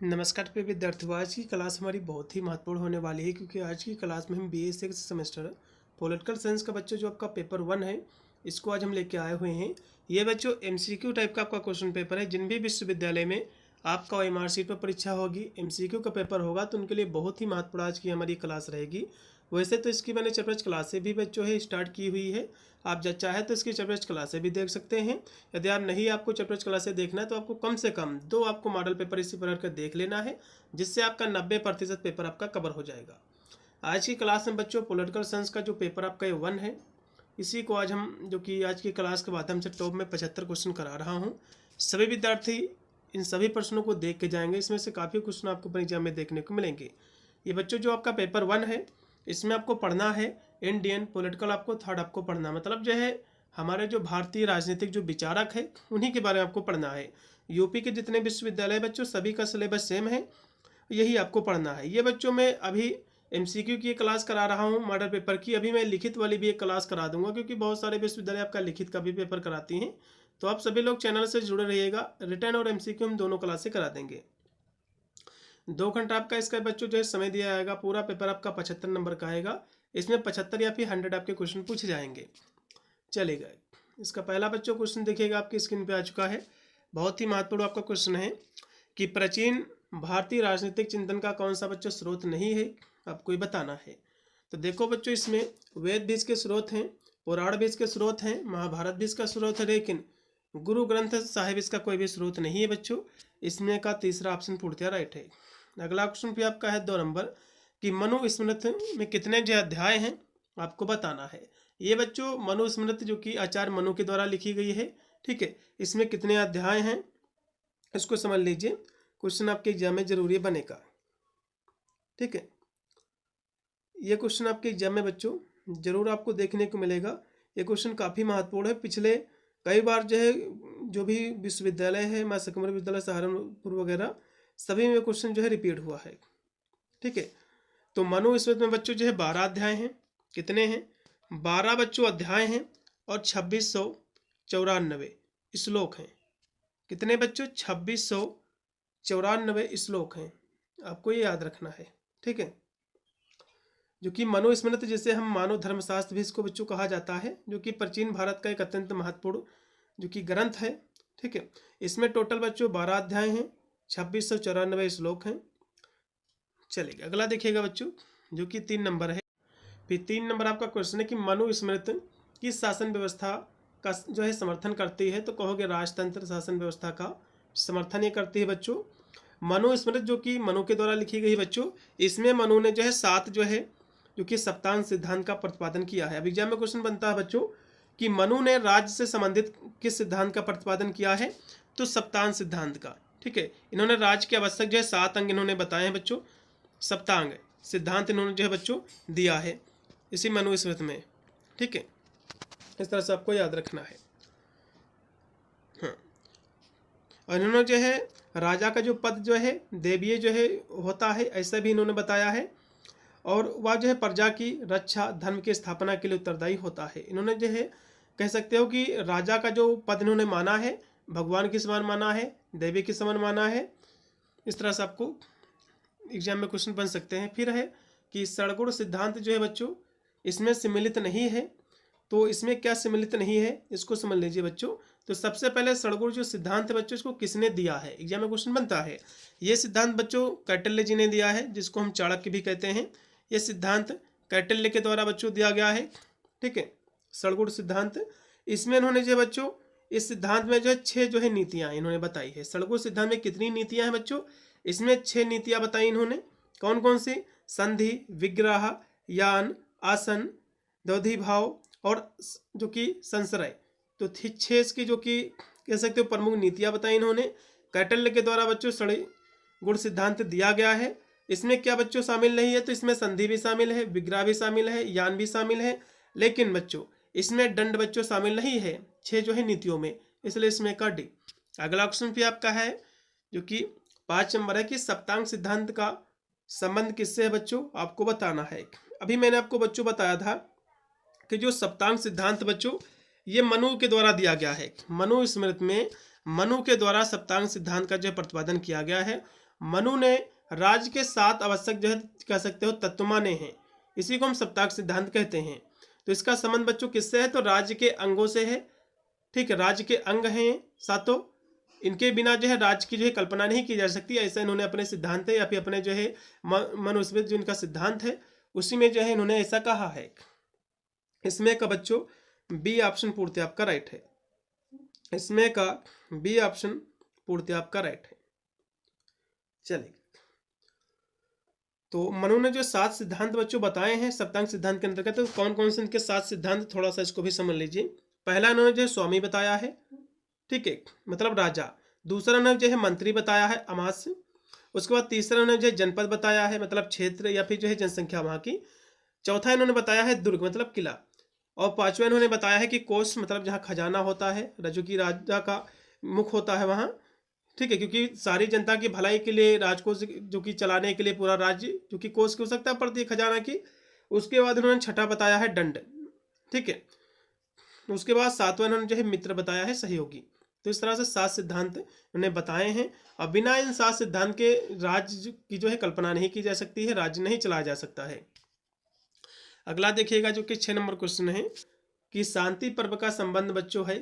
नमस्कार प्रिय विद्यार्थियों। आज की क्लास हमारी बहुत ही महत्वपूर्ण होने वाली है क्योंकि आज की क्लास में हम BA six semester political science का बच्चों जो आपका पेपर 1 है इसको आज हम लेके आए हुए हैं। ये बच्चों एमसीक्यू टाइप का आपका क्वेश्चन पेपर है। जिन भी विश्वविद्यालय में आपका ओएमआर शीट पर परीक्षा होगी, एमसीक्यू का पेपर होगा, तो उनके लिए बहुत ही महत्वपूर्ण आज की हमारी क्लास रहेगी। वैसे तो इसकी मैंने चैप्टर्स क्लासें भी बच्चों है स्टार्ट की हुई है। आप जब चाहे तो इसकी चैप्टर्स क्लासें भी देख सकते हैं। यदि आप नहीं आपको चैप्टर्स क्लासें देखना है तो आपको कम से कम 2 आपको मॉडल पेपर इसी प्रकार का देख लेना है, जिससे आपका 90% पेपर आपका कवर हो जाएगा। आज की क्लास में बच्चों पॉलिटिकल साइंस का जो पेपर आपका ये 1 है, इसी को आज हम जो कि आज की क्लास के माध्यम से टॉप में 75 क्वेश्चन करा रहा हूँ। सभी विद्यार्थी इन सभी प्रश्नों को देख के जाएंगे। इसमें से काफ़ी क्वेश्चन आपको अपने एग्जाम में देखने को मिलेंगे। ये बच्चों जो आपका पेपर 1 है, इसमें आपको पढ़ना है इंडियन पॉलिटिकल, आपको थर्ड आपको पढ़ना, मतलब जो है हमारे जो भारतीय राजनीतिक जो विचारक है उन्हीं के बारे में आपको पढ़ना है। यूपी के जितने विश्वविद्यालय बच्चों सभी का सिलेबस सेम है, यही आपको पढ़ना है। ये बच्चों मैं अभी एमसीक्यू की एक क्लास करा रहा हूँ मॉडल पेपर की, अभी मैं लिखित वाली भी एक क्लास करा दूंगा क्योंकि बहुत सारे विश्वविद्यालय आपका लिखित का भी पेपर कराती हैं। तो आप सभी लोग चैनल से जुड़े रहिएगा। रिटर्न और एमसीक्यू हम दोनों क्लासें करा देंगे। 2 घंटा आपका इसका बच्चों जो है समय दिया जाएगा। पूरा पेपर आपका 75 नंबर का आएगा। इसमें 75 या फिर 100 आपके क्वेश्चन पूछे जाएंगे। चलेगा, इसका पहला बच्चों क्वेश्चन देखिएगा, आपकी स्क्रीन पे आ चुका है। बहुत ही महत्वपूर्ण आपका क्वेश्चन है कि प्राचीन भारतीय राजनीतिक चिंतन का कौन सा बच्चों स्रोत नहीं है, आपको ये बताना है। तो देखो बच्चों, इसमें वेद बीज के स्रोत हैं, पुराण बीज के स्रोत हैं, महाभारत बीज का स्रोत है, लेकिन गुरु ग्रंथ साहिब इसका कोई भी स्रोत नहीं है बच्चों। इसमें का तीसरा ऑप्शन पूर्णतः राइट है। अगला क्वेश्चन भी आपका है 2 नंबर कि मनुस्मृति में कितने जो अध्याय हैं, आपको बताना है। ये बच्चों मनुस्मृति जो कि आचार्य मनु के द्वारा लिखी गई है, ठीक है, इसमें कितने अध्याय हैं इसको समझ लीजिए। क्वेश्चन आपके एग्जाम में जरूरी बनेगा, ठीक है। ये क्वेश्चन आपके एग्जाम में बच्चों जरूर आपको देखने को मिलेगा। ये क्वेश्चन काफ़ी महत्वपूर्ण है। पिछले कई बार जो है जो भी विश्वविद्यालय है, मैं सकमर विद्यालय सहारनपुर वगैरह, सभी में क्वेश्चन जो है रिपीट हुआ है, ठीक है। तो मनुस्मृति में बच्चों जो है 12 अध्याय हैं। कितने हैं? 12 बच्चों अध्याय हैं और 2694 श्लोक हैं। कितने बच्चों? 2694 श्लोक हैं। आपको ये याद रखना है, ठीक है। जो कि मनुस्मृति, जिसे हम मानव धर्मशास्त्र भी इसको बच्चों कहा जाता है, जो कि प्राचीन भारत का एक अत्यंत महत्वपूर्ण जो कि ग्रंथ है, ठीक है। इसमें टोटल बच्चों 12 अध्याय हैं, 2694 श्लोक हैं। चलेगा, अगला देखिएगा बच्चों जो कि 3 नंबर है। फिर 3 नंबर आपका क्वेश्चन है कि मनुस्मृति किस शासन व्यवस्था का जो है समर्थन करती है, तो कहोगे राजतंत्र शासन व्यवस्था का समर्थन ये करती है बच्चों। मनुस्मृति जो कि मनु के द्वारा लिखी गई बच्चों, इसमें मनु ने जो है 7 जो है जो कि सप्तांग सिद्धांत का प्रतिपादन किया है। अब एग्जाम में क्वेश्चन बनता है बच्चों कि मनु ने राज्य से संबंधित किस सिद्धांत का प्रतिपादन किया है, तो सप्तांग सिद्धांत का, ठीक है। इन्होंने राज्य के आवश्यक जो है 7 अंग इन्होंने बताए हैं बच्चों। सप्तांग सिद्धांत इन्होंने जो है बच्चों दिया है इसी मनुस्मृति में, ठीक है। इस तरह से आपको याद रखना है। हाँ, और इन्होंने जो है राजा का जो पद जो है देवीय जो है होता है, ऐसा भी इन्होंने बताया है। और वह जो है प्रजा की रक्षा, धर्म की स्थापना के लिए उत्तरदायी होता है। इन्होंने जो है कह सकते हो कि राजा का जो पद इन्होंने माना है भगवान के समान माना है, देवी के समान माना है। इस तरह से आपको एग्जाम में क्वेश्चन बन सकते हैं। फिर है कि सड़गुण सिद्धांत जो है बच्चों इसमें सम्मिलित नहीं है, तो इसमें क्या सम्मिलित नहीं है इसको समझ लीजिए बच्चों। तो सबसे पहले सड़गुण जो सिद्धांत है बच्चों, इसको किसने दिया है, एग्जाम में क्वेश्चन बनता है। ये सिद्धांत बच्चों कौटिल्य जी ने दिया है, जिसको हम चाणक्य भी कहते हैं। ये सिद्धांत कौटिल्य के द्वारा बच्चों दिया गया है, ठीक है, सड़गुण सिद्धांत। इसमें इन्होंने जो बच्चों इस सिद्धांत में जो है 6 जो है नीतियाँ इन्होंने बताई है। सड़गुण सिद्धांत में कितनी नीतियाँ हैं बच्चों? इसमें 6 नीतियाँ बताई इन्होंने। कौन कौन सी? संधि, विग्रह, यान, आसन, दवधि भाव और जो कि संशय। तो 6 इसकी जो कि कह सकते हो प्रमुख नीतियाँ बताई इन्होंने। कौटिल्य के द्वारा बच्चों सड़गुण सिद्धांत दिया गया है। इसमें क्या बच्चों शामिल नहीं है, तो इसमें संधि भी शामिल है, विग्रह भी शामिल है, यान भी शामिल है, लेकिन बच्चों इसमें दंड बच्चों शामिल नहीं है 6 जो है नीतियों में, इसलिए इसमें का डी। अगला क्वेश्चन भी आपका है जो कि 5 नंबर है कि सप्तांग सिद्धांत का संबंध किससे है बच्चों, आपको बताना है। अभी मैंने आपको बच्चों बताया था कि जो सप्तांग सिद्धांत बच्चों ये मनु के द्वारा दिया गया है। मनुस्मृति में मनु के द्वारा सप्तांग सिद्धांत का जो प्रतिपादन किया गया है मनु ने राज्य के 7 आवश्यक जो है कह सकते हो तत्व माने हैं, इसी को हम सप्ताह सिद्धांत कहते हैं। तो इसका संबंध बच्चों किससे है? तो राज्य के अंगों से है। ठीक है, राज्य के अंग हैं सातों, इनके बिना जो है राज्य की जो है कल्पना नहीं की जा सकती, ऐसा इन्होंने अपने सिद्धांत है या फिर अपने जो है मनुस्मृति जो इनका सिद्धांत है उसी में जो है इन्होंने ऐसा कहा है। इसमें का बच्चों बी ऑप्शन पूर्ति आपका राइट है। इसमें का बी ऑप्शन पूर्ति आपका राइट है। चलिए, तो मनु ने जो 7 सिद्धांत बच्चों बताए हैं सप्तांग सिद्धांत के अंतर्गत, तो कौन कौन से इनके 7 सिद्धांत, थोड़ा सा इसको भी समझ लीजिए। पहला इन्होंने जो है स्वामी बताया है, ठीक है, मतलब राजा। दूसरा उन्होंने जो है मंत्री बताया है, अमात्य। उसके बाद तीसरा उन्होंने जो है जनपद बताया है, मतलब क्षेत्र या फिर जो है जनसंख्या वहाँ की। चौथा इन्होंने बताया है दुर्ग, मतलब किला। और पांचवा इन्होंने बताया है कि कोष, मतलब जहाँ खजाना होता है, जो कि राजा का मुख होता है वहाँ। ठीक है, क्योंकि सारी जनता की भलाई के लिए राजकोष जो कि चलाने के लिए पूरा राज्य जो कि कोष की आवश्यकता पड़ती है खजाना की। उसके बाद इन्होंने छठा बताया है दंड। ठीक है, उसके बाद सातवां इन्होंने जो है मित्र बताया है सहयोगी। तो इस तरह से 7 सिद्धांत उन्होंने बताए हैं, और बिना इन 7 सिद्धांत के राज्य की जो है कल्पना नहीं की जा सकती है, राज्य नहीं चलाया जा सकता है। अगला देखिएगा जो कि 6 नंबर क्वेश्चन है कि शांति पर्व का संबंध बच्चों है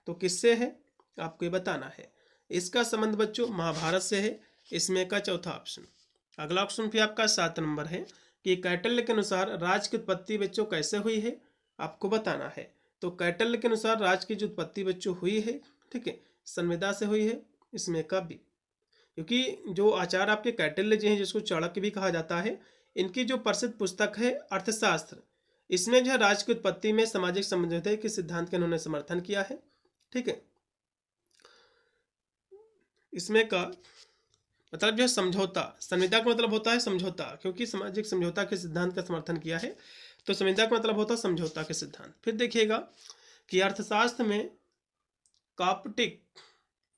तो किससे है, आपको ये बताना है। इसका संबंध बच्चों महाभारत से है, इसमें का चौथा ऑप्शन। अगला ऑप्शन भी आपका 7 नंबर है कि कैटल्य के अनुसार राज्य की उत्पत्ति बच्चों कैसे हुई है, आपको बताना है। तो कैटल्य के अनुसार राज्य की जो उत्पत्ति बच्चों हुई है, ठीक है, संविदा से हुई है, इसमें का बी। क्योंकि जो आचार्य आपके कैटल्य जी हैं, जिसको चाणक्य भी कहा जाता है, इनकी जो प्रसिद्ध पुस्तक है अर्थशास्त्र, इसमें जो है राज्य की उत्पत्ति में सामाजिक समझौते के सिद्धांत का उन्होंने समर्थन किया है। ठीक है, इसमें का मतलब जो है समझौता, संविदा का मतलब होता है समझौता, क्योंकि सामाजिक समझौता के सिद्धांत का समर्थन किया है, तो संविदा का मतलब होता है समझौता के सिद्धांत। फिर देखिएगा कि अर्थशास्त्र में कॉप्टिक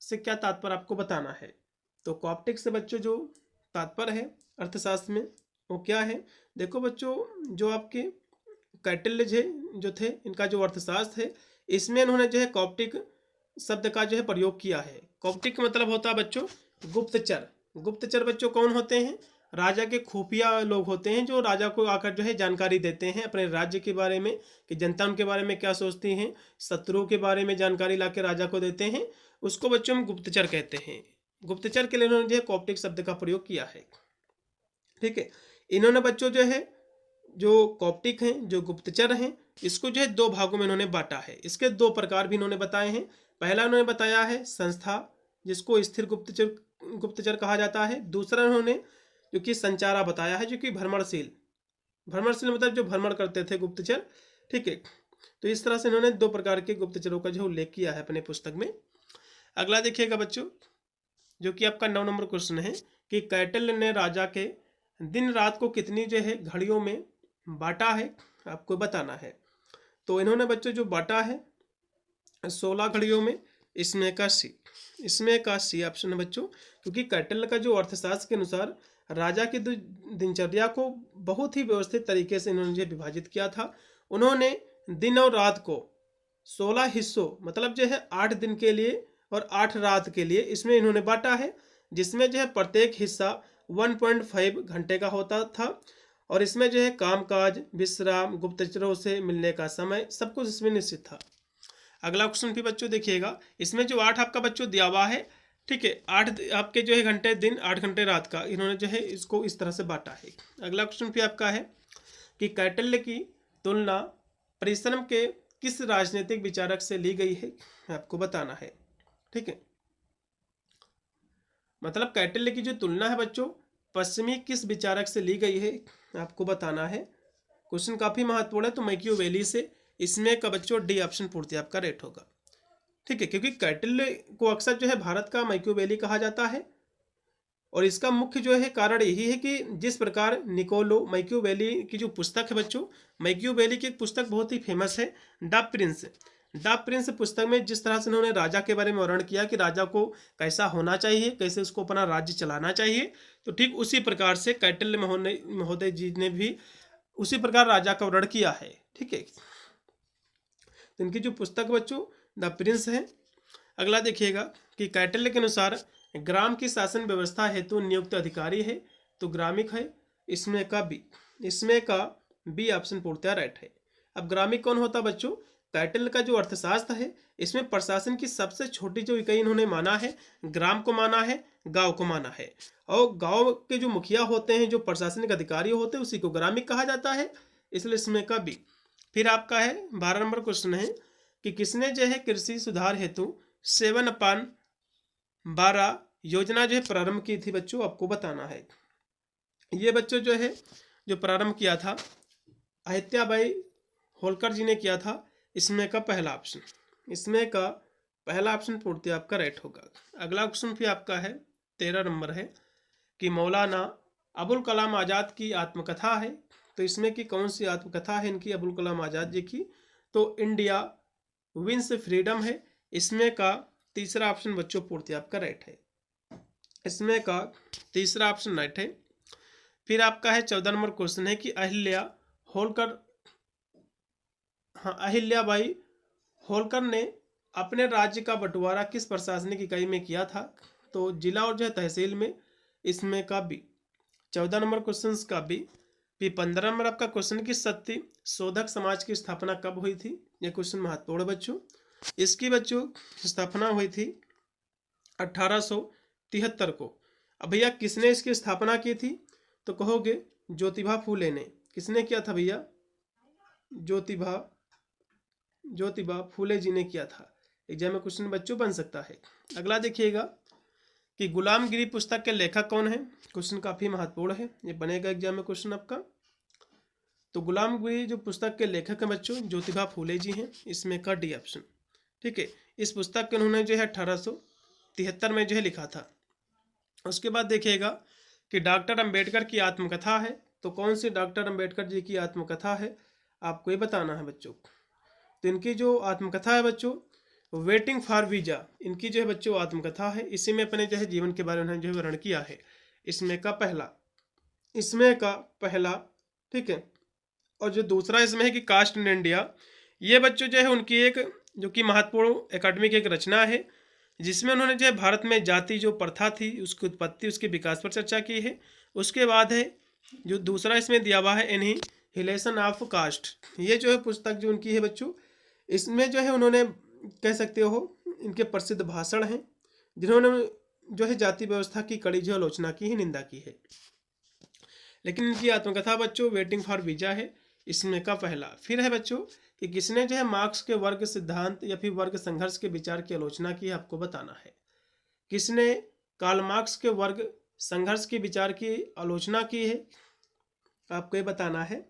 से क्या तात्पर्य आपको बताना है। तो कॉप्टिक से बच्चों जो तात्पर्य है अर्थशास्त्र में वो क्या है, देखो बच्चों, जो आपके कैटल्य है जो थे, इनका जो अर्थशास्त्र है, इसमें इन्होंने जो है कॉप्टिक शब्द का जो है प्रयोग किया है। कॉप्टिक का मतलब होता है बच्चों गुप्तचर। गुप्तचर बच्चों कौन होते हैं? राजा के खुफिया लोग होते हैं, जो राजा को आकर जो है जानकारी देते हैं अपने राज्य के बारे में, कि जनता उनके बारे में क्या सोचती हैं, शत्रुओं के बारे में जानकारी लाके राजा को देते हैं, उसको बच्चों हम गुप्तचर कहते हैं। गुप्तचर के लिए इन्होंने जो है कॉप्टिक शब्द का प्रयोग किया है। ठीक है, इन्होंने बच्चों जो है जो कॉप्टिक हैं, जो गुप्तचर हैं, इसको जो है 2 भागों में इन्होंने बांटा है। इसके 2 प्रकार भी इन्होंने बताए हैं। पहला उन्होंने बताया है संस्था, जिसको स्थिर गुप्तचर कहा जाता है। दूसरा उन्होंने जो कि संचारा बताया है, जो कि भ्रमणशील मतलब जो भ्रमण करते थे गुप्तचर। ठीक है, तो इस तरह से इन्होंने 2 प्रकार के गुप्तचरों का जो उल्लेख किया है अपने पुस्तक में। अगला देखिएगा बच्चों, जो कि आपका 9 नंबर क्वेश्चन है कि कैटल्य ने राजा के दिन रात को कितनी जो है घड़ियों में बांटा है, आपको बताना है। तो इन्होंने बच्चों जो बांटा है 16 घड़ियों में, इसमें का सी ऑप्शन है बच्चों। क्योंकि कैटल्य का जो अर्थशास्त्र के अनुसार राजा की दिनचर्या को बहुत ही व्यवस्थित तरीके से इन्होंने विभाजित किया था। उन्होंने दिन और रात को 16 हिस्सों, मतलब जो है 8 दिन के लिए और 8 रात के लिए इसमें इन्होंने बांटा है, जिसमें जो है प्रत्येक हिस्सा 1.5 घंटे का होता था। और इसमें जो है कामकाज, विश्राम, गुप्तचरों से मिलने का समय, सब कुछ इसमें निश्चित था। अगला क्वेश्चन भी बच्चों देखिएगा, इसमें जो 8 आपका बच्चों दिया हुआ है, ठीक है, 8 आपके जो है घंटे दिन, 8 घंटे रात का, इन्होंने जो है इसको इस तरह से बांटा है। अगला क्वेश्चन भी आपका है कि कैटल्य की तुलना परिश्रम के किस राजनीतिक विचारक से ली गई है, आपको बताना है। ठीक है, मतलब कैटल्य की जो तुलना है बच्चों पश्चिमी किस विचारक से ली गई है, आपको बताना है। क्वेश्चन काफी महत्वपूर्ण है, तो मैकियावेली से। इसमें का बच्चों डी ऑप्शन पूर्ति आपका रेट होगा। ठीक है, क्योंकि कैटल्य को अक्सर जो है भारत का मैकियावेली कहा जाता है, और इसका मुख्य जो है कारण यही है कि जिस प्रकार निकोलो मैकियावेली की जो पुस्तक है बच्चों, मैकियावेली की एक पुस्तक बहुत ही फेमस है, द प्रिंस पुस्तक में जिस तरह से उन्होंने राजा के बारे में वर्णन किया कि राजा को कैसा होना चाहिए, कैसे उसको अपना राज्य चलाना चाहिए, तो ठीक उसी प्रकार से कैटल्य महोदय जी ने भी उसी प्रकार राजा का वर्णन किया है। ठीक है, तो इनकी जो पुस्तक बच्चों द प्रिंस है। अगला देखिएगा कि कैटल्य के अनुसार ग्राम की शासन व्यवस्था हेतु नियुक्त अधिकारी है, तो ग्रामिक है। इसमें का बी ऑप्शन पूर्णतः राइट है। अब ग्रामिक कौन होता बच्चों? कैटल का जो अर्थशास्त्र है, इसमें प्रशासन की सबसे छोटी जो इकाई इन्होंने माना है, ग्राम को माना है, गांव को माना है। और गांव के जो मुखिया होते हैं, जो प्रशासनिक अधिकारी होते हैं, उसी को ग्रामिक कहा जाता है, इसलिए इसमें का बी। फिर आपका है 12 नंबर क्वेश्चन है कि किसने जो है कृषि सुधार हेतु 7/12 योजना जो है प्रारंभ की थी बच्चों, आपको बताना है। ये बच्चों जो है जो प्रारंभ किया था अहिल्याबाई होलकर जी ने किया था। इसमें का पहला ऑप्शन पूर्णतः आपका राइट होगा। अगला क्वेश्चन फिर आपका है 13 नंबर है कि मौलाना अबुल कलाम आज़ाद की आत्मकथा है, तो इसमें की कौन सी आत्मकथा है इनकी, अबुल कलाम आज़ाद जी की? तो इंडिया विंस फ्रीडम है। इसमें का तीसरा ऑप्शन बच्चों पूर्णतः आपका राइट है। इसमें का तीसरा ऑप्शन राइट है। फिर आपका है 14 नंबर क्वेश्चन है कि अहिल्याबाई होलकर ने अपने राज्य का बंटवारा किस प्रशासनिक इकाई में किया था? तो जिला और जो है तहसील में। इसमें का बी। 14 नंबर क्वेश्चन का बी। फिर 15 नंबर आपका क्वेश्चन की सत्य शोधक समाज की स्थापना कब हुई थी? ये क्वेश्चन महत्वपूर्ण बच्चों। इसकी बच्चों स्थापना हुई थी 1873 को। अब भैया किसने इसकी स्थापना की थी? तो कहोगे ज्योतिबा फूले ने। किसने किया था भैया? ज्योतिबा फूले जी ने किया था। एग्जाम में क्वेश्चन बच्चों बन सकता है। अगला देखिएगा कि गुलामगिरी पुस्तक के लेखक कौन है? क्वेश्चन काफी महत्वपूर्ण है, ये बनेगा एग्जाम में क्वेश्चन आपका। तो गुलामगिरी जो पुस्तक के लेखक हैं बच्चों ज्योतिबा फूले जी हैं। इसमें का डी ऑप्शन। ठीक है, इस पुस्तक के उन्होंने जो है 1873 में जो है लिखा था। उसके बाद देखिएगा कि डॉक्टर अंबेडकर की आत्मकथा है, तो कौन सी डॉक्टर अंबेडकर जी की आत्मकथा है आपको ये बताना है बच्चों। तो इनकी जो आत्मकथा है बच्चों वेटिंग फॉर वीजा, इनकी जो है बच्चों आत्मकथा है। इसी में अपने जो है जीवन के बारे में जो है वर्णन किया है। इसमें का पहला ठीक है। और जो दूसरा इसमें है कि कास्ट इन इंडिया, ये बच्चों जो है उनकी एक जो कि महत्वपूर्ण एकेडमिक एक रचना है, जिसमें उन्होंने जो है भारत में जाति जो प्रथा थी उसकी उत्पत्ति उसके विकास पर चर्चा की है। उसके बाद है जो दूसरा इसमें दिया हुआ है एनहिलेशन ऑफ कास्ट, ये जो है पुस्तक जो उनकी है बच्चों, इसमें जो है उन्होंने कह सकते हो इनके प्रसिद्ध भाषण हैं, जिन्होंने जो है जाति व्यवस्था की कड़ी जो आलोचना की है, निंदा की है। लेकिन इनकी आत्मकथा बच्चों वेटिंग फॉर वीजा है। इसमें का पहला। फिर है बच्चों कि किसने जो है मार्क्स के वर्ग सिद्धांत या फिर वर्ग संघर्ष के विचार की आलोचना की है, आपको बताना है। किसने कार्ल मार्क्स के वर्ग संघर्ष के विचार की आलोचना की है, आपको ये बताना है।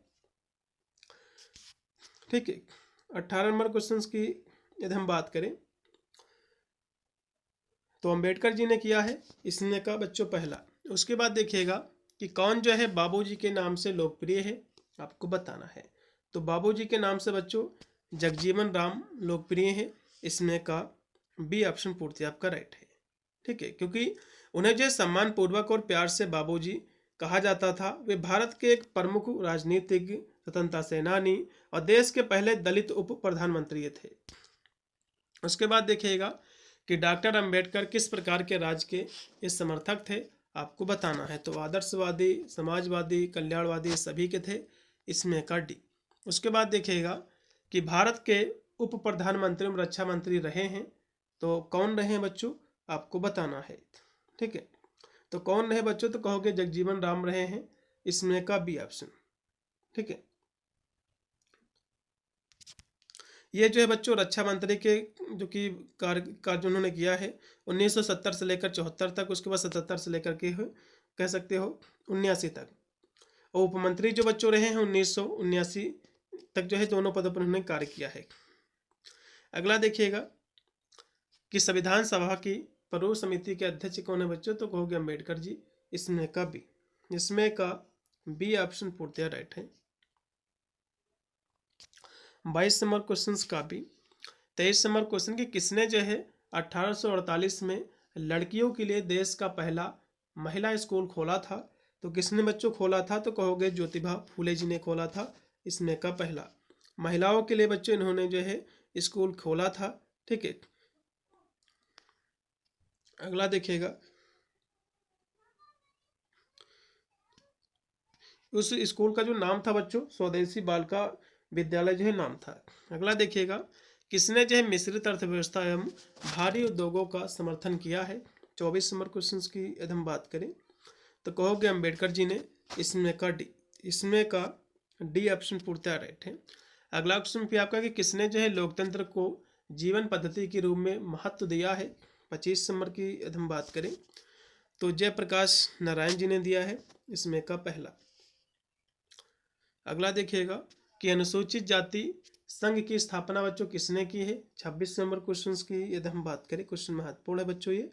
ठीक है, 18 नंबर क्वेश्चन की यदि हम बात करें तो अंबेडकर जी ने किया है। इसमें का बच्चों पहला। उसके बाद देखिएगा कि कौन जो है बाबूजी के नाम से लोकप्रिय है, आपको बताना है। तो बाबूजी के नाम से बच्चों जगजीवन राम लोकप्रिय है। इसमें का बी ऑप्शन पूर्ति आपका राइट है। ठीक है, क्योंकि उन्हें जो सम्मान पूर्वक और प्यार से बाबूजी कहा जाता था। वे भारत के एक प्रमुख राजनीतिज्ञ, स्वतंत्रता सेनानी और देश के पहले दलित उप प्रधानमंत्री थे। उसके बाद देखिएगा कि डॉक्टर अंबेडकर किस प्रकार के राज्य के ये समर्थक थे, आपको बताना है। तो आदर्शवादी, समाजवादी, कल्याणवादी सभी के थे। इसमें का डी। उसके बाद देखिएगा कि भारत के उप प्रधानमंत्री और रक्षा मंत्री रहे हैं, तो कौन रहे हैं बच्चों, आपको बताना है। ठीक है, तो कौन रहे बच्चों, तो कहोगे जगजीवन राम रहे हैं। इसमें का बी ऑप्शन। ठीक है, ये जो है बच्चों रक्षा मंत्री के जो कि कार्य उन्होंने किया है 1970 से लेकर 74 तक, उसके बाद 77 से लेकर के कह सकते हो 79 तक। और उप मंत्री जो बच्चों रहे हैं 1979 तक जो है दोनों पदों पर उन्होंने कार्य किया है। अगला देखिएगा कि संविधान सभा की प्रारूप समिति के अध्यक्ष कौन है बच्चों, तो कहोगे अम्बेडकर जी। इसमें का बी। इसमें का बी ऑप्शन पूर्णतः राइट है। 22 नंबर क्वेश्चन का भी। 23 नंबर क्वेश्चन की किसने जो है 1848 में लड़कियों के लिए देश का पहला महिला स्कूल खोला था, तो किसने बच्चों खोला था, तो कहोगे ज्योतिबा फूले जी ने खोला था। इसमें का पहला। महिलाओं के लिए बच्चों इन्होंने जो है स्कूल खोला था। ठीक है, अगला देखिएगा उस स्कूल का जो नाम था बच्चों स्वदेशी बालिका विद्यालय जो है नाम था। अगला देखिएगा, किसने जो है मिश्रित अर्थव्यवस्था एवं भारी उद्योगों का समर्थन किया है। 24 नंबर क्वेश्चन की यदि हम बात करें तो कहोगे अम्बेडकर जी ने। इसमें का डी ऑप्शन पूर्णतः राइट है। अगला क्वेश्चन पे आपका कि किसने जो है लोकतंत्र को जीवन पद्धति के रूप में महत्व दिया है। 25 नंबर की यदि हम बात करें तो जयप्रकाश नारायण जी ने दिया है, इसमें का पहला। अगला देखिएगा कि अनुसूचित जाति संघ की स्थापना बच्चों किसने की है। 26 नंबर क्वेश्चन की यदि हम बात करें, क्वेश्चन महत्वपूर्ण है बच्चों ये,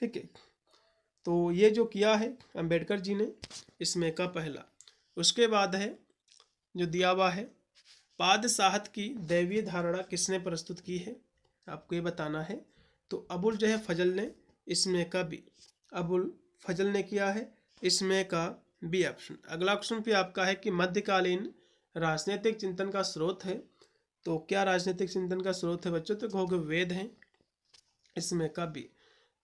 ठीक है। तो ये जो किया है अंबेडकर जी ने, इसमें का पहला। उसके बाद है जो दिया हुआ है, पादसाहत की दैवीय धारणा किसने प्रस्तुत की है, आपको ये बताना है। तो अबुल जो है फजल ने, इसमें का बी। अबुल फजल ने किया है, इसमें का बी ऑप्शन। अगला क्वेश्चन पे आपका है कि मध्यकालीन राजनीतिक चिंतन का स्रोत है। तो क्या राजनीतिक चिंतन का स्रोत है बच्चों, तो कहोगे वेद हैं, इसमें का बी।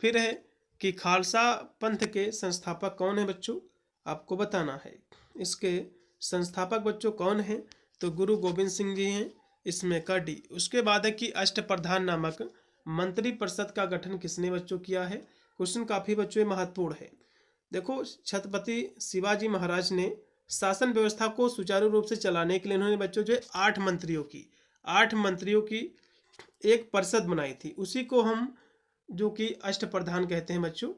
फिर है कि खालसा पंथ के संस्थापक कौन है बच्चों, आपको बताना है। इसके संस्थापक बच्चों कौन हैं, तो गुरु गोविंद सिंह जी हैं, इसमें का डी। उसके बाद है कि अष्टप्रधान नामक मंत्री परिषद का गठन किसने बच्चों किया है। क्वेश्चन काफी बच्चों महत्वपूर्ण है। देखो, छत्रपति शिवाजी महाराज ने शासन व्यवस्था को सुचारू रूप से चलाने के लिए उन्होंने बच्चों जो है 8 मंत्रियों की एक परिषद बनाई थी। उसी को हम जो कि अष्टप्रधान कहते हैं बच्चों,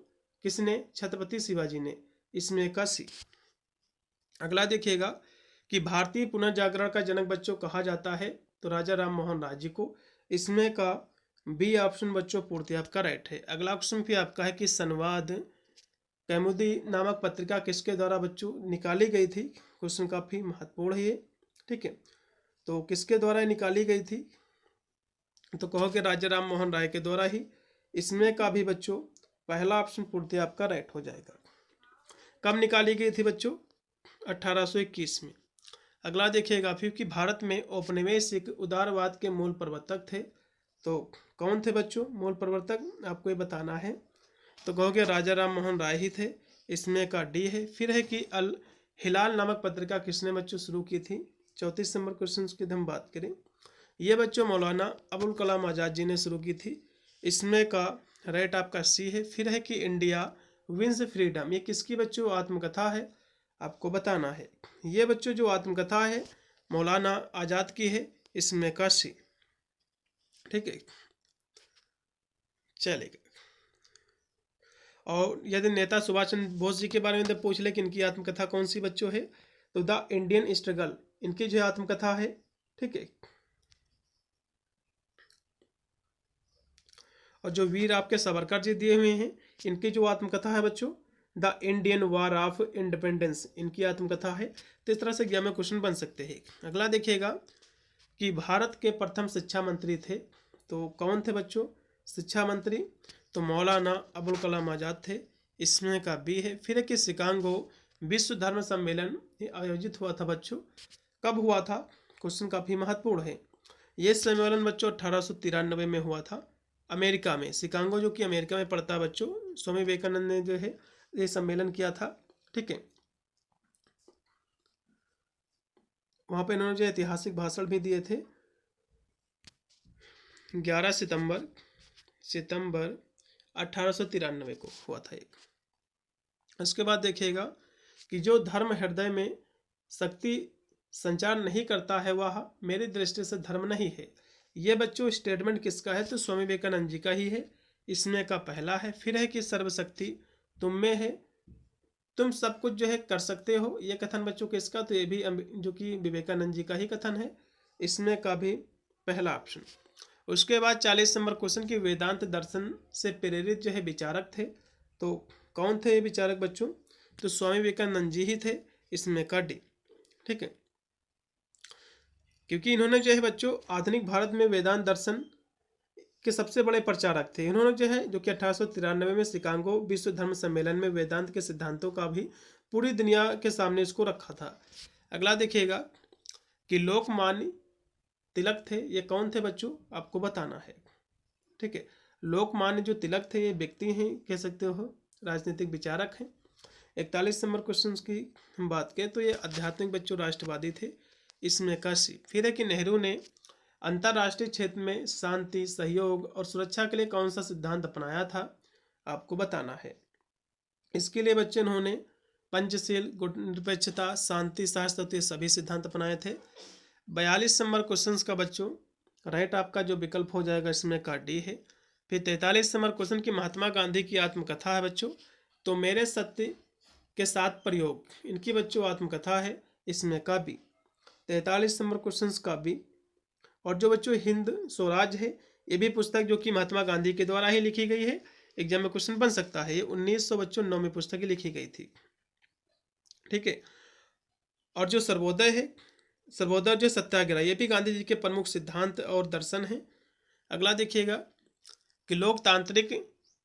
किसने, छत्रपति शिवाजी ने, इसमें का सी। अगला देखिएगा कि भारतीय पुनर्जागरण का जनक बच्चों कहा जाता है, तो राजा राम मोहन राय जी को, इसमें का बी ऑप्शन बच्चों पूर्ति आपका राइट है। अगला क्वेश्चन भी आपका है कि संवाद कैमुदी नामक पत्रिका किसके द्वारा बच्चों निकाली गई थी। क्वेश्चन काफी महत्वपूर्ण है ये, ठीक है। तो किसके द्वारा निकाली गई थी, तो कहोगे राजा राम मोहन राय के द्वारा ही, इसमें का भी बच्चों पहला ऑप्शन पूर्ति आपका राइट हो जाएगा। कब निकाली गई थी बच्चों, 1821 में। अगला देखिएगा फिर कि भारत में औपनिवेशिक उदारवाद के मूल प्रवर्तक थे। तो कौन थे बच्चों मूल प्रवर्तक, आपको ये बताना है। तो कहोगे राजा राम मोहन राय ही थे, इसमें का डी है। फिर है कि अल हिलाल नामक पत्रिका किसने बच्चों शुरू की थी। 34 नंबर क्वेश्चन की हम बात करें, ये बच्चों मौलाना अबुल कलाम आज़ाद जी ने शुरू की थी, इसमें का राइट आपका सी है। फिर है कि इंडिया विंस फ्रीडम, ये किसकी बच्चों आत्मकथा है, आपको बताना है। ये बच्चों जो आत्मकथा है मौलाना आज़ाद की है, इसमें का सी, ठीक है, चलेगा। और यदि नेता सुभाष चंद्र बोस जी के बारे में पूछ ले कि इनकी आत्मकथा कौन सी बच्चों है, तो द इंडियन स्ट्रगल इनकी जो आत्मकथा है, ठीक है। और जो वीर आपके सावरकर जी दिए हुए हैं, इनकी जो आत्मकथा है बच्चों the Indian war of independence, इनकी आत्मकथा है। तो इस तरह से एग्जाम में क्वेश्चन बन सकते हैं। अगला देखिएगा कि भारत के प्रथम शिक्षा मंत्री थे, तो कौन थे बच्चों शिक्षा मंत्री, तो मौलाना अबुल कलाम आज़ाद थे, इसमें का बी है। फिर है कि शिकागो विश्व धर्म सम्मेलन आयोजित हुआ था बच्चों, कब हुआ था, क्वेश्चन काफ़ी महत्वपूर्ण है। ये सम्मेलन बच्चों 1893 में हुआ था अमेरिका में। शिकागो जो कि अमेरिका में पड़ता है बच्चों, स्वामी विवेकानंद ने जो है ये सम्मेलन किया था, ठीक है। वहाँ पे इन्होंने जो ऐतिहासिक भाषण भी दिए थे। 11 सितंबर 1893 को हुआ था एक। उसके बाद देखिएगा कि जो धर्म हृदय में शक्ति संचार नहीं करता है वह मेरी दृष्टि से धर्म नहीं है। ये बच्चों स्टेटमेंट किसका है, तो स्वामी विवेकानंद जी का ही है, इसमें का पहला है। फिर है कि सर्वशक्ति तुम में है, तुम सब कुछ जो है कर सकते हो, ये कथन बच्चों किसका, तो ये भी जो कि विवेकानंद जी का ही कथन है, इसमें का भी पहला ऑप्शन। उसके बाद 40 नंबर क्वेश्चन की वेदांत दर्शन से प्रेरित जो है विचारक थे, तो कौन थे ये विचारक बच्चों, तो स्वामी विवेकानंद जी ही थे, इसमें का डी, ठीक है। क्योंकि इन्होंने जो है बच्चों आधुनिक भारत में वेदांत दर्शन के सबसे बड़े प्रचारक थे। इन्होंने जो है जो कि 1893 में शिकागो विश्व धर्म सम्मेलन में वेदांत के सिद्धांतों का भी पूरी दुनिया के सामने इसको रखा था। अगला देखिएगा कि लोकमान्य तिलक थे, ये कौन थे बच्चों, आपको बताना है, ठीक है। लोकमान्य जो तिलक थे ये व्यक्ति हैं, कह सकते हो राजनीतिक विचारक हैं। 41 नंबर क्वेश्चन की हम बात करें तो ये आध्यात्मिक बच्चों राष्ट्रवादी थे, इसमें का सी। फिर है कि नेहरू ने अंतर्राष्ट्रीय क्षेत्र में शांति, सहयोग और सुरक्षा के लिए कौन सा सिद्धांत अपनाया था, आपको बताना है। इसके लिए बच्चे उन्होंने पंचशील, गुणनिरपेक्षता, शांति, सहस्त्र सभी सिद्धांत अपनाए थे। 42 नंबर क्वेश्चन का बच्चों राइट आपका जो विकल्प हो जाएगा इसमें का डी है। फिर 43 नंबर क्वेश्चन की महात्मा गांधी की आत्मकथा है बच्चों, तो मेरे सत्य के साथ प्रयोग, इनकी बच्चों आत्मकथा है, इसमें का बी। 43 नंबर क्वेश्चन का बी। और जो बच्चों हिंद स्वराज है, ये भी पुस्तक जो कि महात्मा गांधी के द्वारा ही लिखी गई है, एग्जाम में क्वेश्चन बन सकता है। ये 1909 में पुस्तक लिखी गई थी, ठीक है। और जो सर्वोदय है, सर्वोदय जो सत्याग्रह, ये भी गांधी जी के प्रमुख सिद्धांत और दर्शन है। अगला देखिएगा कि लोकतांत्रिक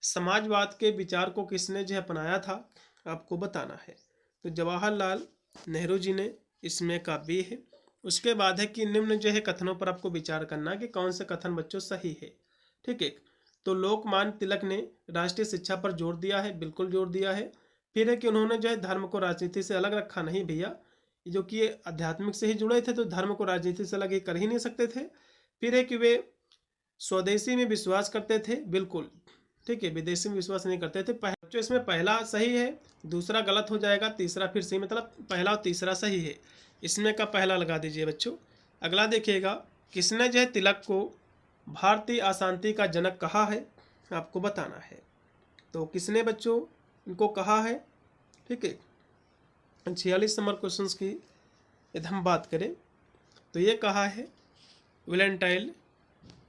समाजवाद के विचार को किसने जो अपनाया था, आपको बताना है। तो जवाहरलाल नेहरू जी ने, इसमें का बी है। उसके बाद है कि निम्न जो है कथनों पर आपको विचार करना कि कौन सा कथन बच्चों सही है, ठीक है। तो लोकमान्य तिलक ने राष्ट्रीय शिक्षा पर जोर दिया है, बिल्कुल जोर दिया है। फिर है कि उन्होंने जो है धर्म को राजनीति से अलग रखा नहीं भैया, जो कि आध्यात्मिक से ही जुड़े थे तो धर्म को राजनीति से अलग ही कर ही नहीं सकते थे। फिर है कि वे स्वदेशी में विश्वास करते थे, बिल्कुल, ठीक है, विदेशी में विश्वास नहीं करते थे। जो इसमें पहला सही है, दूसरा गलत हो जाएगा, तीसरा फिर सही, मतलब पहला और तीसरा सही है, इसमें का पहला लगा दीजिए बच्चों। अगला देखिएगा, किसने जो है तिलक को भारतीय अशांति का जनक कहा है, आपको बताना है। तो किसने बच्चों इनको कहा है, ठीक है। 46 नंबर क्वेश्चन की यदि हम बात करें तो ये कहा है वैलेंटाइन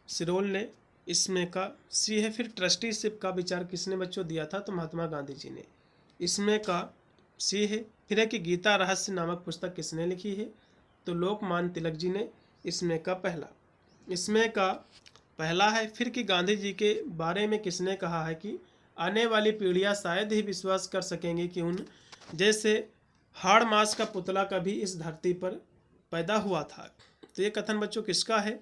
सिरोल ने, इसमें का सी है। फिर ट्रस्टीशिप का विचार किसने बच्चों दिया था, तो महात्मा गांधी जी ने, इसमें का सी है। फिर है कि गीता रहस्य नामक पुस्तक किसने लिखी है, तो लोकमान्य तिलक जी ने, इसमें का पहला, इसमें का पहला है। फिर कि गांधी जी के बारे में किसने कहा है कि आने वाली पीढ़ियां शायद ही विश्वास कर सकेंगी कि उन जैसे हाड़ मास का पुतला कभी इस धरती पर पैदा हुआ था। तो ये कथन बच्चों किसका है,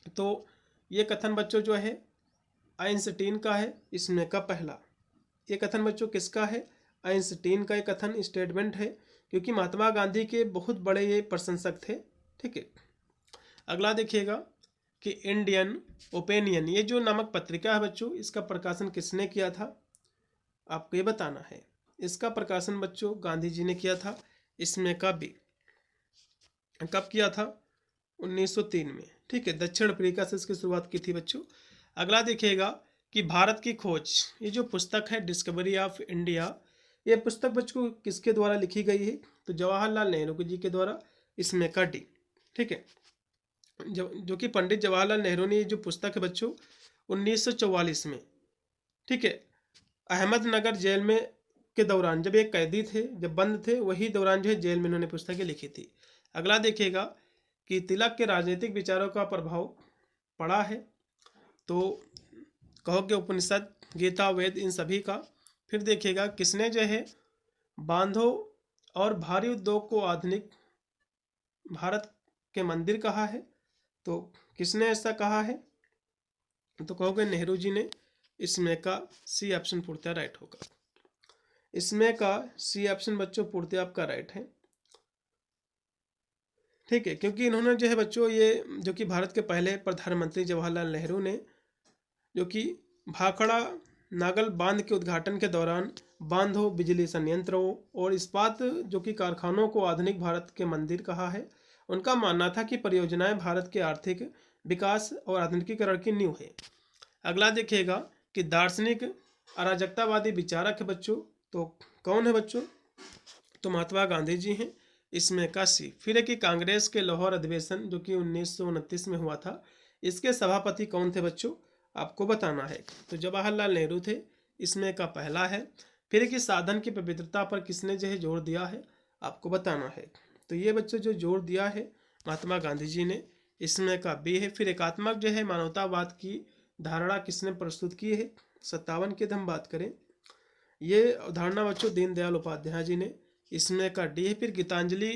तो ये कथन बच्चों जो है आइंस्टीन का है, इसमें का पहला। ये कथन बच्चों किसका है, आइंस्टीन का ये कथन स्टेटमेंट है, क्योंकि महात्मा गांधी के बहुत बड़े ये प्रशंसक थे, ठीक है। अगला देखिएगा कि इंडियन ओपिनियन, ये जो नामक पत्रिका है बच्चों, इसका प्रकाशन किसने किया था, आपको ये बताना है। इसका प्रकाशन बच्चों गांधी जी ने किया था, इसमें का बी। कब किया था, 1903 में, ठीक है। दक्षिण अफ्रीका से इसकी शुरुआत की थी बच्चों। अगला देखिएगा कि भारत की खोज, ये जो पुस्तक है डिस्कवरी ऑफ इंडिया, ये पुस्तक बच्चों किसके द्वारा लिखी गई है, तो जवाहरलाल नेहरू जी के द्वारा, इसमें का डी, ठीक है। जो कि पंडित जवाहरलाल नेहरू ने ये जो पुस्तक है बच्चों 1944 में, ठीक है, अहमदनगर जेल में के दौरान, जब एक कैदी थे, जब बंद थे, वही दौरान जो है जेल में इन्होंने पुस्तकें लिखी थी। अगला देखिएगा कि तिलक के राजनीतिक विचारों का प्रभाव पड़ा है, तो कहोगे उपनिषद, गीता, वेद, इन सभी का। फिर देखिएगा किसने जो है बांधों और भारी उद्योग को आधुनिक भारत के मंदिर कहा है, तो किसने ऐसा कहा है, तो कहोगे नेहरू जी ने, इसमें का सी ऑप्शन पूर्णतः राइट होगा। इसमें का सी ऑप्शन बच्चों पूर्णतः आपका राइट है, ठीक है, क्योंकि इन्होंने जो है बच्चों ये जो कि भारत के पहले प्रधानमंत्री जवाहरलाल नेहरू ने, जो कि भाखड़ा नागल बांध के उद्घाटन के दौरान बांधों, बिजली संयंत्रों और इस्पात जो कि कारखानों को आधुनिक भारत के मंदिर कहा है। उनका मानना था कि परियोजनाएं भारत के आर्थिक विकास और आधुनिकीकरण की नींव है। अगला देखिएगा कि दार्शनिक अराजकतावादी विचारक है बच्चों, तो कौन है बच्चों, तो महात्मा गांधी जी हैं, इसमें का सी। फिर है कि कांग्रेस के लाहौर अधिवेशन जो कि 1929 में हुआ था, इसके सभापति कौन थे बच्चों, आपको बताना है। तो जवाहरलाल नेहरू थे, इसमें का पहला है। फिर कि साधन की पवित्रता पर किसने जो है जोर दिया है, आपको बताना है। तो ये बच्चों जो जोर दिया है महात्मा गांधी जी ने, इसमें का बी है। फिर एकात्मक जो है मानवतावाद की धारणा किसने प्रस्तुत की है, 57 की हम बात करें, ये अवधारणा बच्चों दीनदयाल उपाध्याय जी ने, इसमें का डी है। फिर गीतांजलि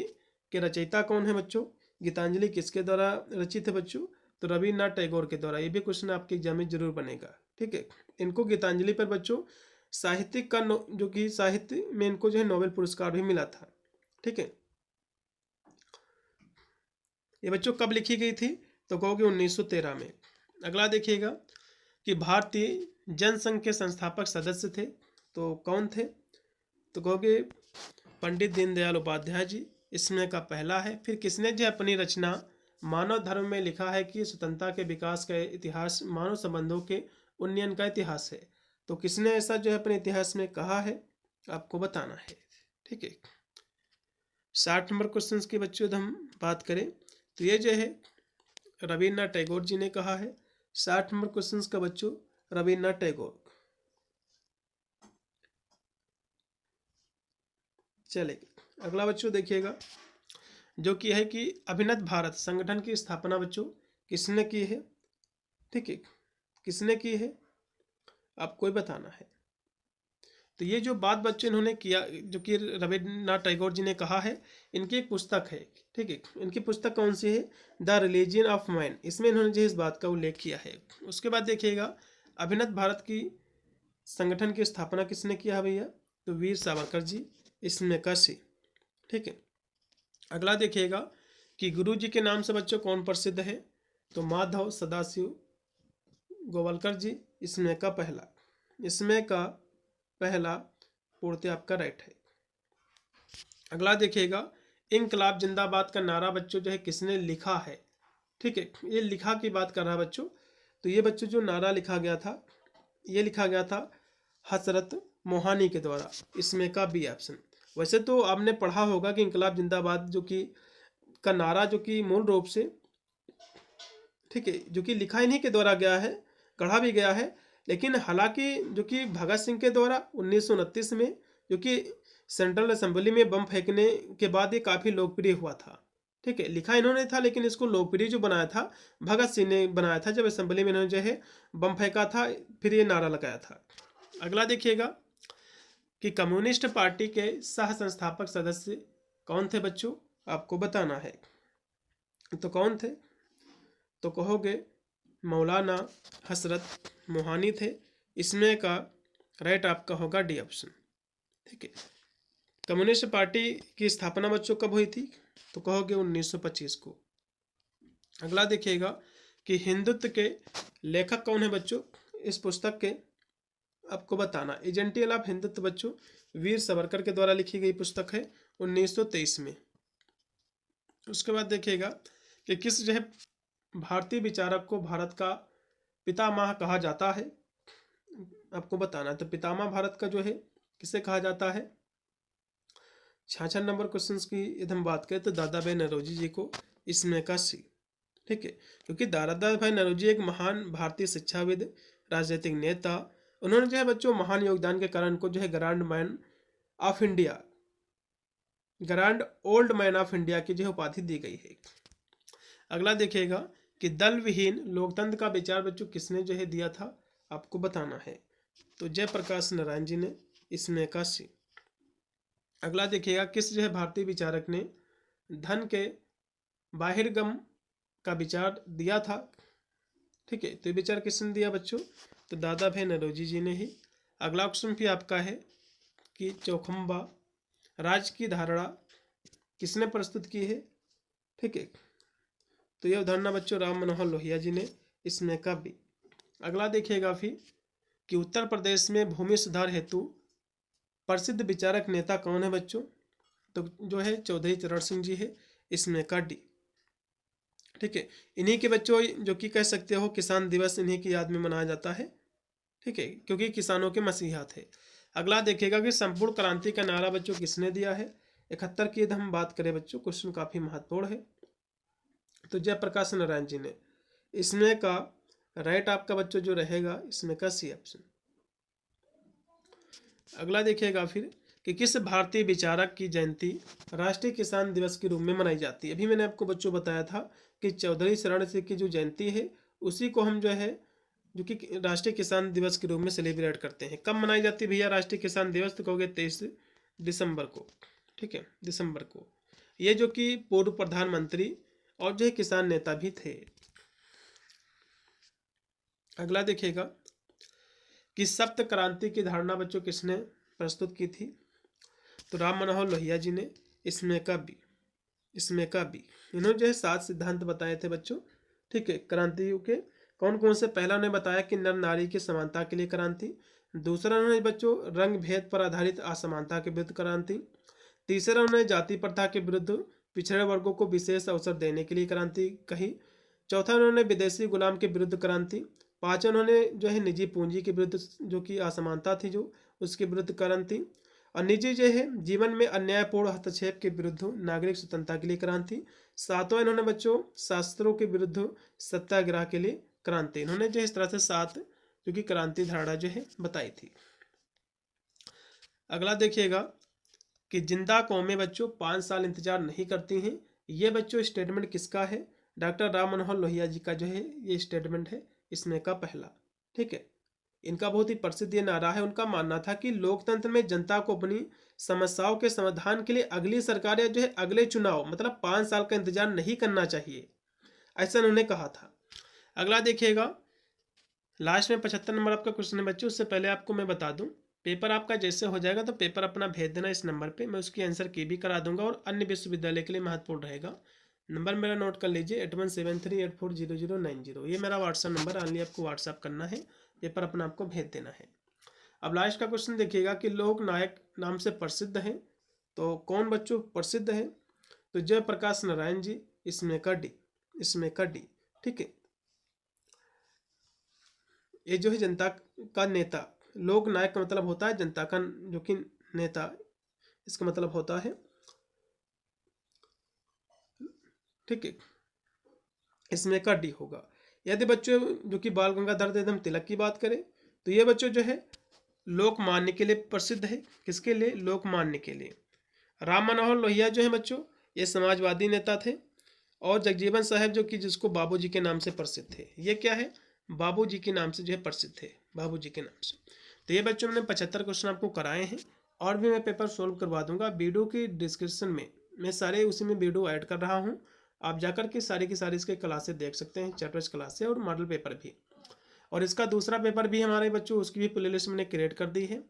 के रचयिता कौन है बच्चों, गीतांजलि किसके द्वारा रचित है बच्चों, तो रविन्द्रनाथ टैगोर के द्वारा। ये भी क्वेश्चन आपके एग्जाम में जरूर बनेगा, ठीक है। इनको गीतांजलि पर बच्चों साहित्यिक का जो कि साहित्य में इनको जो है नोबेल पुरस्कार भी मिला था। ठीक है, ये बच्चों कब लिखी गई थी? तो कहोगे 1913 में। अगला देखिएगा कि भारतीय जनसंघ के संस्थापक सदस्य थे, तो कौन थे? तो कहोगे पंडित दीनदयाल उपाध्याय जी, इसमें का पहला है। फिर किसने जो अपनी रचना मानव धर्म में लिखा है कि स्वतंत्रता के विकास का इतिहास मानव संबंधों के उन्नयन का इतिहास है, तो किसने ऐसा जो है अपने इतिहास में कहा है, आपको बताना है। ठीक है, 60 नंबर क्वेश्चन की बच्चों हम बात करें तो ये जो है रविन्द्रनाथ टैगोर जी ने कहा है। 60 नंबर क्वेश्चन का बच्चों रविन्द्रनाथ टैगोर। चलेगा, अगला बच्चों देखिएगा जो कि है कि अभिनव भारत संगठन की स्थापना बच्चों किसने की है? ठीक है, किसने की है, आपको ही बताना है। तो ये जो बात बच्चों इन्होंने किया, जो कि रविन्द्रनाथ टैगोर जी ने कहा है, इनकी एक पुस्तक है। ठीक है, इनकी पुस्तक कौन सी है? द रिलीजियन ऑफ मैन, इसमें इन्होंने जो इस बात का उल्लेख किया है। उसके बाद देखिएगा अभिनव भारत की संगठन की स्थापना किसने किया है भैया? तो वीर सावरकर जी, इसमें का सी। ठीक है, अगला देखिएगा कि गुरु जी के नाम से बच्चों कौन प्रसिद्ध है? तो माधव सदाशिव गोवलकर जी, इसमें का पहला। इसमें का पहला पूर्ति आपका राइट है। अगला देखिएगा इनकलाब जिंदाबाद का नारा बच्चों जो है किसने लिखा है? ठीक है, ये लिखा की बात कर रहा है बच्चों। तो ये बच्चों जो नारा लिखा गया था, ये लिखा गया था हसरत मोहानी के द्वारा, इसमें का बी ऑप्शन। वैसे तो आपने पढ़ा होगा कि इनकलाब जिंदाबाद जो कि का नारा जो कि मूल रूप से, ठीक है, जो कि लिखा इन्हीं के द्वारा गया है, गढ़ा भी गया है। लेकिन हालांकि जो कि भगत सिंह के द्वारा 1929 में जो कि सेंट्रल असेंबली में बम फेंकने के बाद ये काफ़ी लोकप्रिय हुआ था। ठीक है, लिखा इन्होंने था लेकिन इसको लोकप्रिय जो बनाया था भगत सिंह ने बनाया था, जब असेंबली में इन्होंने जो है बम फेंका था, फिर ये नारा लगाया था। अगला देखिएगा कि कम्युनिस्ट पार्टी के सह संस्थापक सदस्य कौन थे बच्चों, आपको बताना है। तो कौन थे? तो कहोगे मौलाना हसरत मोहानी थे, इसमें का राइट आपका होगा डी ऑप्शन। ठीक है, कम्युनिस्ट पार्टी की स्थापना बच्चों कब हुई थी? तो कहोगे 1925 को। अगला देखिएगा कि हिंदुत्व के लेखक कौन है बच्चों? इस पुस्तक के आपको बताना। एजेंटियल ऑफ हिंदुत्व बच्चों वीर सावरकर के द्वारा लिखी गई पुस्तक है 1923 में। उसके बाद देखिएगा कि किस जो है भारतीय विचारक को भारत का पितामह कहा जाता है, आपको बताना है। तो पितामह भारत का जो है किसे कहा जाता है? 66 नंबर क्वेश्चन की यदि हम बात करें तो दादा भाई नौरोजी जी को, इसमें का सी। ठीक है, क्योंकि दादा भाई नौरोजी एक महान भारतीय शिक्षाविद, राजनीतिक नेता, उन्होंने जो है बच्चों महान योगदान के कारण को जो है grand man of India, grand old man of India की जो है उपाधि दी गई है। अगला देखिएगा कि दल विहीन लोकतंत्र का विचार बच्चों किसने जो है दिया था, आपको बताना है। तो जयप्रकाश नारायण जी ने, इसमें का सी। अगला देखिएगा किस जो है भारतीय विचारक ने धन के बाहिर्गम का विचार दिया था? ठीक है, तो ये विचार किसने दिया बच्चों? तो दादा भाई नौरोजी जी ने ही। अगला क्वेश्चन भी आपका है कि चौखंबा राज की धारणा किसने प्रस्तुत की है? ठीक है, तो यह अवधारणा बच्चों राम मनोहर लोहिया जी ने, इसमें का भी। अगला देखिएगा फिर कि उत्तर प्रदेश में भूमि सुधार हेतु प्रसिद्ध विचारक नेता कौन है बच्चों? तो जो है चौधरी चरण सिंह जी है, इसमें का डी। ठीक है, इन्हीं के बच्चों जो कि कह सकते हो किसान दिवस इन्हीं की याद में मनाया जाता है। ठीक है, क्योंकि किसानों के मसीहा थे। अगला देखिएगा कि संपूर्ण क्रांति का नारा बच्चों किसने दिया है? 71 की यदि हम बात करें बच्चों, क्वेश्चन काफी महत्वपूर्ण है, तो जयप्रकाश नारायण जी ने, इसमें का राइट आपका बच्चों जो रहेगा इसमें का सी ऑप्शन। अगला देखिएगा फिर कि किस भारतीय विचारक की जयंती राष्ट्रीय किसान दिवस के रूप में मनाई जाती है? अभी मैंने आपको बच्चों बताया था कि चौधरी चरण सिंह की जो जयंती है उसी को हम जो है जो कि राष्ट्रीय किसान दिवस के रूप में सेलिब्रेट करते हैं। कब मनाई जाती है भैया राष्ट्रीय किसान दिवस? तो कहोगे 23 दिसंबर को। ठीक है, दिसंबर को। ये जो कि पूर्व प्रधानमंत्री और जो है किसान नेता भी थे। अगला देखिएगा कि सप्त क्रांति की धारणा बच्चों किसने प्रस्तुत की थी? तो राम मनोहर लोहिया जी ने। इसमें का बी, इसमें का बी। इन्होंने जो है 7 सिद्धांत बताए थे बच्चों, ठीक है, क्रांतियों के। कौन कौन से? पहला उन्होंने बताया कि नर नारी की समानता के लिए क्रांति। दूसरा उन्होंने बच्चों रंग भेद पर आधारित असमानता के विरुद्ध क्रांति। तीसरा उन्होंने जाति प्रथा के विरुद्ध पिछड़े वर्गों को विशेष अवसर देने के लिए क्रांति कही। चौथा उन्होंने विदेशी गुलाम के विरुद्ध क्रांति। पांचवा उन्होंने जो है निजी पूंजी के विरुद्ध, जो कि असमानता थी जो, उसके विरुद्ध क्रांति। और निजी जो है जीवन में अन्यायपूर्ण हस्तक्षेप के विरुद्ध नागरिक स्वतंत्रता के लिए क्रांति। सातवां इन्होंने बच्चों शास्त्रों के विरुद्ध सत्याग्रह के लिए क्रांति। इन्होंने जो इस तरह से 7 जो कि क्रांति धारणा जो है बताई थी। अगला देखिएगा कि जिंदा कौमें बच्चों 5 साल इंतजार नहीं करती हैं। ये बच्चों स्टेटमेंट किसका है? डॉक्टर राम मनोहर लोहिया जी का जो है ये स्टेटमेंट है, इसमें का पहला, ठीक है। इनका बहुत ही प्रसिद्ध ये नारा है। उनका मानना था कि लोकतंत्र में जनता को अपनी समस्याओं के समाधान के लिए अगली सरकार या जो है अगले चुनाव मतलब 5 साल का इंतजार नहीं करना चाहिए, ऐसा उन्होंने कहा था। अगला देखिएगा, लास्ट में 75 नंबर आपका क्वेश्चन है बच्चों। उससे पहले आपको मैं बता दूं, पेपर आपका जैसे हो जाएगा तो पेपर अपना भेज देना इस नंबर पे, मैं उसकी आंसर की भी करा दूंगा और अन्य विश्वविद्यालय के लिए महत्वपूर्ण रहेगा। नंबर मेरा नोट कर लीजिए 8173840090। ये मेरा व्हाट्सअप नंबर, ऑनली आपको व्हाट्सअप करना है, पेपर अपना आपको भेज देना है। अब लास्ट का क्वेश्चन देखिएगा कि लोक नायक नाम से प्रसिद्ध हैं, तो कौन बच्चों प्रसिद्ध है? तो जयप्रकाश नारायण जी। इसमें का डी, इसमें का डी, ठीक है। ये जो है जनता का नेता, लोक नायक का मतलब होता है जनता का जो कि नेता, इसका मतलब होता है, ठीक है। इसमें का डी होगा। यदि बच्चों जो कि बाल गंगाधर तिलक की बात करें तो ये बच्चों जो है लोकमान्य के लिए प्रसिद्ध है। किसके लिए? लोकमान्य के लिए। राम मनोहर लोहिया जो है बच्चों ये समाजवादी नेता थे। और जगजीवन साहब जो कि जिसको बाबूजी के नाम से प्रसिद्ध थे, ये क्या है? बाबूजी के नाम से जो है प्रसिद्ध थे, बाबूजी के नाम से। तो ये बच्चों मैंने 75 क्वेश्चन आपको कराए हैं और भी मैं पेपर सोल्व करवा दूंगा। वीडियो की डिस्क्रिप्शन में मैं सारे उसी में वीडियो ऐड कर रहा हूँ, आप जाकर के सारी की सारी इसके क्लासेस देख सकते हैं, चैप्टर्स क्लासेस और मॉडल पेपर भी। और इसका दूसरा पेपर भी हमारे बच्चों, उसकी भी प्लेलिस्ट मैंने क्रिएट कर दी है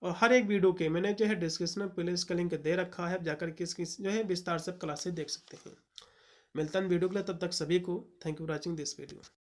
और हर एक वीडियो के मैंने जो है डिस्क्रिप्शन में प्लेलिस्ट का लिंक दे रखा है, जाकर के इसकी जो है विस्तार से क्लासेस देख सकते हैं। मिलता है वीडियो के लिए, तब तक सभी को thank you for watching this video.